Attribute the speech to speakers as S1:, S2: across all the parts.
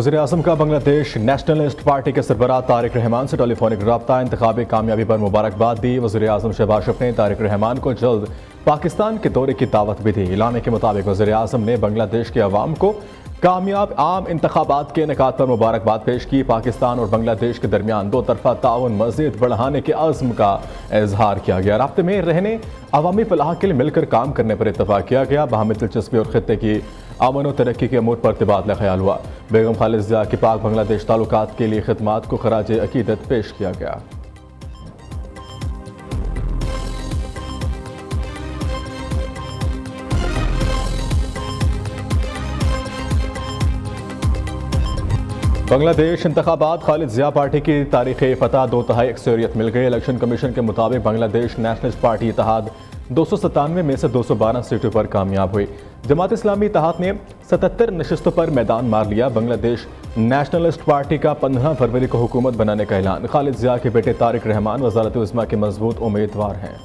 S1: वज़ीर-ए-आज़म का Bangladesh nationalist party के सरबराह तारिक रहमान से टेलीफोनिक रब्ता, इंतखाबी कामयाबी पर मुबारकबाद दी। वज़ीर-ए-आज़म शहबाज शरीफ ने तारिक रहमान को जल्द पाकिस्तान के दौरे की दावत भी दी। इलामे के मुताबिक वज़ीर-ए-आज़म ने बांग्लादेश के अवाम को कामयाब आम इंतखाबात के इनेकाद पर मुबारकबाद पेश की। पाकिस्तान और बांग्लादेश के दरमियान दो तरफा ताउन मज़ीद बढ़ाने के अज़्म का इजहार किया गया। राब्ते में रहने अवामी फलाह के लिए मिलकर काम करने पर इत्तफाक किया गया। बाहमी दिलचस्पी और खित्ते की अमन और तरक्की के अमूर पर तबादला ख्याल हुआ। बेगम खालिद ज़िया की पाक बांग्लादेश ताल्लुकात के लिए खिदमात को खराज अकीदत पेश किया गया। बांग्लादेश इंतखाबात, खालिद ज़िया पार्टी की तारीख़ फ़तह 2/3 अक्सरियत मिल गई। इलेक्शन कमीशन के मुताबिक बांग्लादेश नेशनलिस्ट पार्टी इत्तेहाद 297 में से 212 सीटों पर कामयाब हुई। जमात इस्लामी इत्तेहाद ने 77 नशस्तों पर मैदान मार लिया। बांग्लादेश नेशनलिस्ट पार्टी का 15 फरवरी को हुकूमत बनाने का ऐलान। खालिद ज़िया के बेटे तारिक रहमान वज़ारत-ए-उज़्मा के मजबूत उम्मीदवार हैं।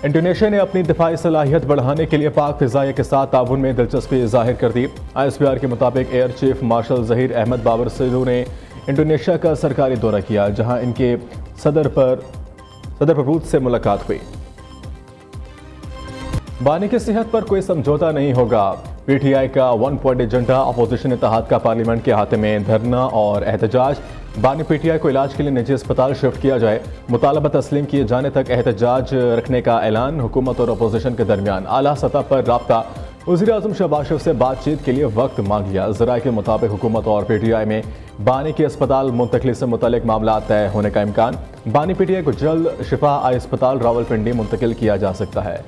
S1: इंडोनेशिया ने अपनी दिफाई सलाहियत बढ़ाने के लिए पाक फ़िज़ाइया के साथ ताउन में दिलचस्पी ज़ाहिर कर दी। ISPR के मुताबिक air chief marshal Zaheer Ahmed Babar Sidhu ने इंडोनेशिया का सरकारी दौरा किया, जहां इनके सदर प्रभुत से मुलाकात हुई। बानी की सेहत पर कोई समझौता नहीं होगा। PTI का 1 पॉइंट एजेंडा। अपोजिशन इत्तेहाद का पार्लियामेंट के अहाते में धरना और एहतजाज। बानी PTI को इलाज के लिए निजी अस्पताल शिफ्ट किया जाए। मुतालबा तस्लीम किए जाने तक एहतजाज रखने का ऐलान। हुकूमत और अपोजिशन के दरमियान आला सतह पर राब्ता। वज़ीर-ए-आज़म शहबाज शरीफ से बातचीत के लिए वक्त मांग लिया। ज़राए के मुताबिक हुकूमत और PTI में बानी के अस्पताल मुंतकली से मुतल्लिक मामला तय होने का इम्कान। बानी PTI को जल्द शिफा आई अस्पताल रावलपिंडी मुंतकिल किया जा सकता है।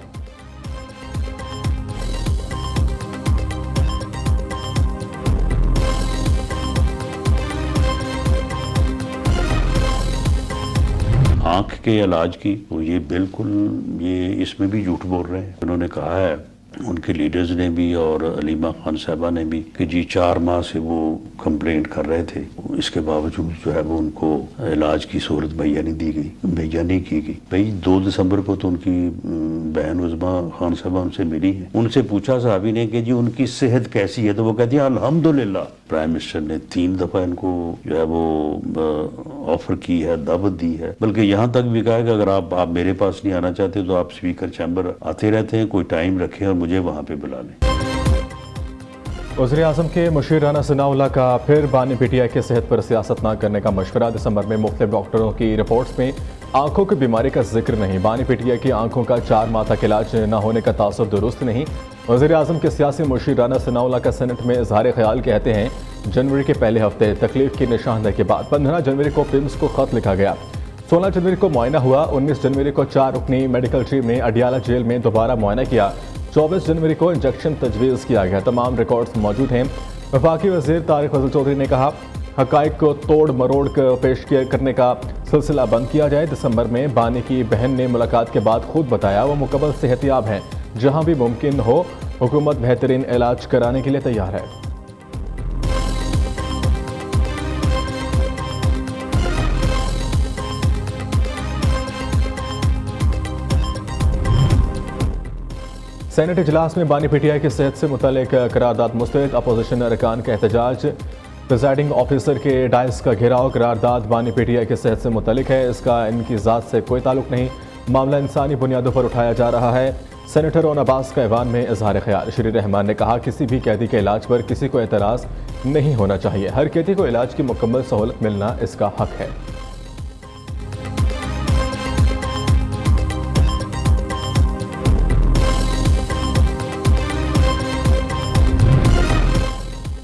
S2: आँख के इलाज की ये बिल्कुल इसमें भी झूठ बोल रहे हैं। उन्होंने कहा है उनके लीडर्स ने भी और अलीमा खान साहबा ने भी कि जी 4 माह से वो कंप्लेंट कर रहे थे, इसके बावजूद जो है वो उनको इलाज की सहूलत मुहैया नहीं की गई। भाई 2 दिसंबर को तो उनकी बहन उज़मा खान साहबा उनसे मिली है। उनसे पूछा साहबी ने कि जी उनकी सेहत कैसी है, तो वो कहती है अल्हम्दुलिल्लाह। प्राइम मिनिस्टर ने 3 दफ़ा इनको जो है वो ऑफर की है, दावत दी है, बल्कि यहाँ तक भी कहा है कि अगर आप मेरे पास नहीं आना चाहते तो आप स्पीकर चैम्बर आते रहते हैं, कोई टाइम रखें और मुझे वहाँ पे बुला लें।
S1: वज़ीर-ए-आज़म के मुशीर राना सनाउल्लाह का फिर बानी PTI के सेहत पर सियासत न करने का मशवरा। दिसंबर में मुख्तलिफ डॉक्टरों की रिपोर्ट्स में आंखों की बीमारी का जिक्र नहीं। बानी PTI की आंखों का 4 माह तक इलाज न होने का तासुर दुरुस्त नहीं। वज़ीर-ए-आज़म के सियासी मुशीर राना सनाउल्लाह का सेनेट में इजहार ख्याल कहते हैं जनवरी के पहले हफ्ते तकलीफ की निशानदेही के बाद 15 जनवरी को पिम्स को खत लिखा गया। 16 जनवरी को मुआयना हुआ। 19 जनवरी को 4 रुकनी मेडिकल टीम ने अडियाला जेल में दोबारा मुआयना किया। 24 जनवरी को इंजेक्शन तजवीज़ किया गया। तमाम रिकॉर्ड्स मौजूद हैं। वफाकी वज़ीर तारिक फजल चौधरी ने कहा हक़ाइक़ को तोड़ मरोड़ कर पेश करने का सिलसिला बंद किया जाए। दिसंबर में बानी की बहन ने मुलाकात के बाद खुद बताया वो मुकम्मल सेहतियाब हैं। जहां भी मुमकिन हो हुकूमत बेहतरीन इलाज कराने के लिए तैयार है। सेनेट इजलास में बानी PTI की सेहत से मुतल्लिक करारदाद मुस्तरद। अपोजिशन अरकान का एहतजाज। प्रिजाइडिंग ऑफिसर के डायस का घेराव। करारदाद बानी PTI की सेहत से मुतल्लिक है, इसका इनकी ज़ात से कोई ताल्लुक नहीं। मामला इंसानी बुनियादों पर उठाया जा रहा है। सेनेटर ओन अब्बास का ऐवान में इजहार ख्याल। श्री रहमान ने कहा किसी भी कैदी के इलाज पर किसी को एतराज़ नहीं होना चाहिए। हर कैदी को इलाज की मुकम्मल सहूलत मिलना इसका हक है।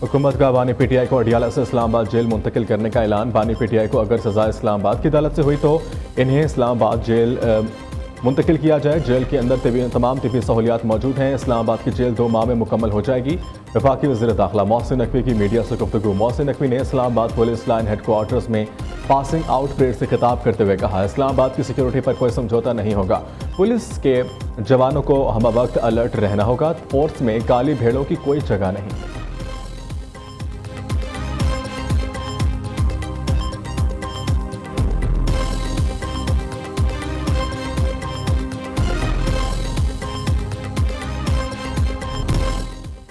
S1: हुकूमत का बानी PTI को अडियाला से इस्लामाबाद जेल मुंतकिल करने का ऐलान। बानी PTI को अगर सज़ा इस्लामाबाद की अदालत से हुई तो इन्हें इस्लामाबाद जेल मुंतकिल किया जाए। जेल के अंदर तमाम तिबी सहूलियात मौजूद हैं। इस्लामाबाद की जेल 2 माह में मुकम्मल हो जाएगी। वफाकी वज़ीर दाखिला मोहसिन नकवी की मीडिया से गुफ्तगू। मोहसिन नकवी ने इस्लामाबाद पुलिस लाइन हेडक्वार्टर्स में पासिंग आउट परेड से खिताब करते हुए कहा इस्लामाबाद की सिक्योरिटी पर कोई समझौता नहीं होगा। पुलिस के जवानों को हम वक्त अलर्ट रहना होगा। फोर्स में काली भेड़ों की कोई जगह नहीं।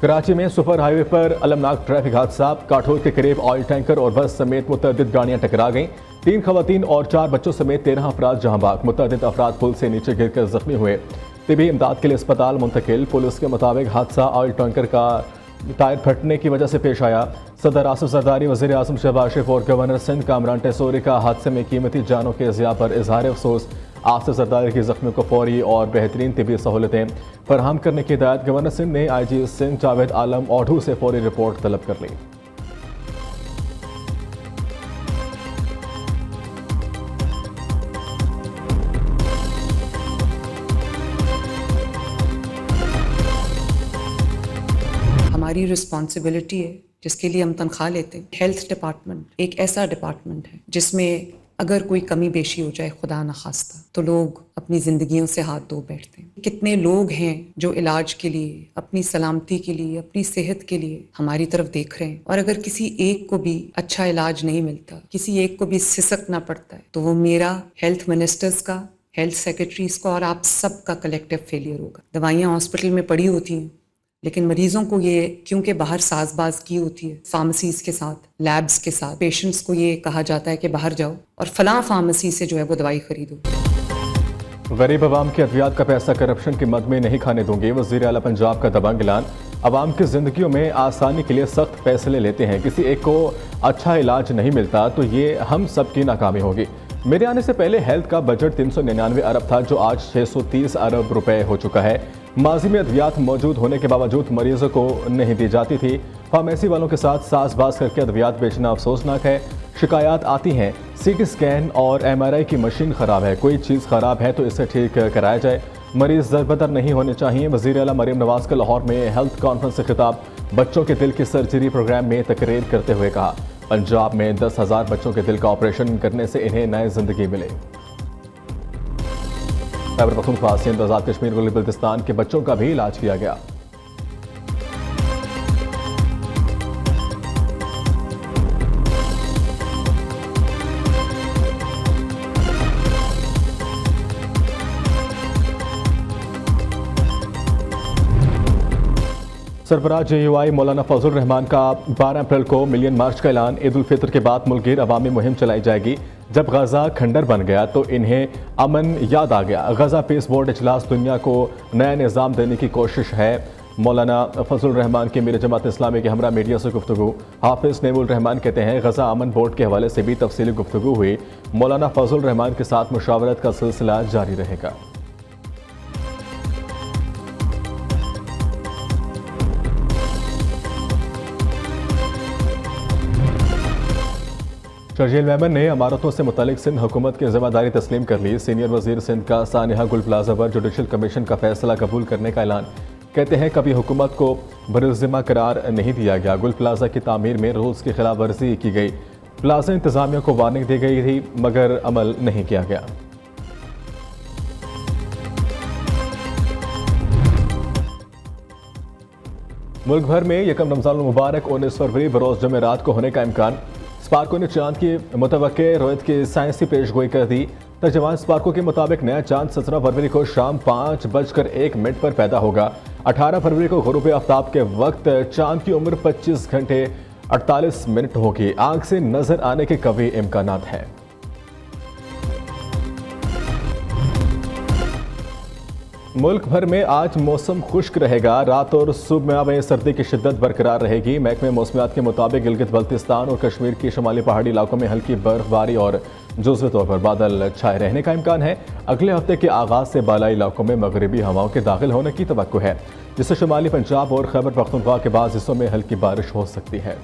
S1: कराची में सुपर हाईवे पर अलमनाक ट्रैफिक हादसा, काठोर के करीब ऑयल टैंकर और बस समेत मुतअद्दिद गाड़ियां टकरा गईं। 3 खवातीन और 4 बच्चों समेत 13 अफराद जहां भाग। मुतअद्दिद अफराद पुल से नीचे गिरकर जख्मी हुए, तिबी इमदाद के लिए अस्पताल मुंतकिल। पुलिस के मुताबिक हादसा ऑयल टैंकर का टायर फटने की वजह से पेश आया। सदर आसिफ जरदारी, वज़ीर आज़म शहबाज शरीफ और गवर्नर सिंध कामरान टेसोरी का हादसे में कीमती जानों के ज़िया पर इजहार अफसोस। आसिफ जरदारी की जख्मियों को फौरी और बेहतरीन तिबी सहूलतें फराहम करने की हिदायत। गवर्नर सिंध ने IG सिंध जावेद आलम ओढ़ू से फौरी रिपोर्ट तलब कर ली।
S3: हमारी रिस्पॉन्सिबिलिटी है जिसके लिए हम तनख्वाह लेते हैं। हेल्थ डिपार्टमेंट एक ऐसा डिपार्टमेंट है जिसमें अगर कोई कमी बेशी हो जाए, खुदा न खास्ता, तो लोग अपनी ज़िंदगियों से हाथ धो बैठते हैं। कितने लोग हैं जो इलाज के लिए, अपनी सलामती के लिए, अपनी सेहत के लिए हमारी तरफ देख रहे हैं, और अगर किसी एक को भी अच्छा इलाज नहीं मिलता, किसी एक को भी सिसकना पड़ता है, तो वो मेरा, हेल्थ मिनिस्टर्स का, हेल्थ सेक्रेटरीज का और आप सब का कलेक्टिव फेलियर होगा। दवाइयाँ हॉस्पिटल में पड़ी होती हैं, लेकिन मरीजों को ये, क्योंकि बाहर साजबाज की होती है फार्मेसीज के साथ, लैब्स के साथ, पेशेंट्स को ये कहा जाता है कि बाहर जाओ और फलां फार्मेसी से जो है वो दवाई खरीदो।
S1: गरीब आवाम के अद्वियात का पैसा करप्शन की मद में नहीं खाने दूंगे, वज़ीर आला पंजाब का दबंग ऐलान। आवाम की जिंदगियों में आसानी के लिए सख्त फैसले लेते हैं, किसी एक को अच्छा इलाज नहीं मिलता तो ये हम सब की नाकामी होगी। मेरे आने से पहले हेल्थ का बजट 399 अरब था, जो आज 630 अरब रुपए हो चुका है। माजी में अद्वियात मौजूद होने के बावजूद मरीजों को नहीं दी जाती थी। फार्मेसी वालों के साथ साजबाज करके अद्वियात बेचना अफसोसनाक है। शिकायत आती हैं CT स्कैन और MRI की मशीन ख़राब है। कोई चीज़ ख़राब है तो इसे ठीक कराया जाए। मरीज दरबदर नहीं होने चाहिए। वज़ीर आला मरीम नवाज का लाहौर में हेल्थ कॉन्फ्रेंस से खिताब। बच्चों के दिल की सर्जरी प्रोग्राम में तकरीर करते हुए कहा, पंजाब में 10,000 बच्चों के दिल का ऑपरेशन करने से इन्हें नई जिंदगी मिले। खैबर पख्तूनख्वा, सिंध, आज़ाद कश्मीर और बल्तिस्तान के बच्चों का भी इलाज किया गया। सरबराह JUI मौलाना फजल रहमान का 12 अप्रैल को मिलियन मार्च का ऐलान। ईद उल फितर के बाद मुल्कगीर अवामी मुहिम चलाई जाएगी। जब गजा खंडर बन गया तो इन्हें अमन याद आ गया। गजा पीस बोर्ड इजलास दुनिया को नया निज़ाम देने की कोशिश है। मौलाना फजल रहमान की मीर जमात इस्लामी के हमरा मीडिया से गुफ्तगू। हाफिज नेमुल रहमान कहते हैं, गजा अमन बोर्ड के हवाले से भी तफसीली गुफ्तगू हुई। मौलाना फजल रहमान के साथ मुशावरत का सिलसिला जारी रहेगा। शर्जील मेमन ने इमारतों से मुतालिक सिंध हुकूमत की जिम्मेदारी तस्लीम कर ली। सीनियर वजीर सिंध का सानिहा गुल प्लाजा पर जुडिशल कमीशन का फैसला कबूल करने का ऐलान। कहते हैं कभी हुकूमत को बरज़िम्मा करार नहीं दिया गया। गुल प्लाजा की तामीर में रूल्स की खिलाफ वर्जी की गई। प्लाजा इंतजामिया को वार्निंग दी गई थी मगर अमल नहीं किया गया। मुल्क भर में यकम रमजान मुबारक 19 फरवरी बरोज़ जुमेरात को होने का इम्कान। स्पार्को ने चांद की मुतवक्के रोयत की साइंसी पेशगोई कर दी। तर्जमान स्पार्को के मुताबिक नया चांद 17 फरवरी को शाम 5:01 पर पैदा होगा। 18 फरवरी को गुरूब आफ्ताब के वक्त चांद की उम्र 25 घंटे 48 मिनट होगी। आंख से नजर आने के कभी इम्कानात हैं। मुल्क भर में आज मौसम खुश्क रहेगा। रात और सुबह में सर्दी की शिद्दत बरकरार रहेगी। महकमे मौसमियात के मुताबिक गिलगित बल्तिस्तान और कश्मीर की शुमाली पहाड़ी इलाकों में हल्की बर्फबारी और जुज़वी तौर पर बादल छाए रहने का इम्कान है। अगले हफ्ते के आगाज से बालाई इलाकों में मगरबी हवाओं के दाखिल होने की तवक्को है, जिससे शुमाली पंजाब और खैबर पख्तूनख्वा के बाद हिस्सों में हल्की बारिश हो सकती है।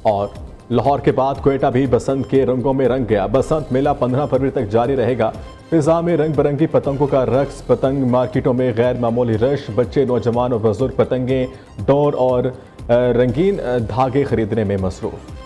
S1: और लाहौर के बाद क्वेटा भी बसंत के रंगों में रंग गया। बसंत मेला 15 फरवरी तक जारी रहेगा। फिजा में रंग बिरंगी पतंगों का रक्स, पतंग मार्केटों में गैर मामूली रश, बच्चे, नौजवान और बुजुर्ग पतंगें, डोर और रंगीन धागे खरीदने में मसरूफ।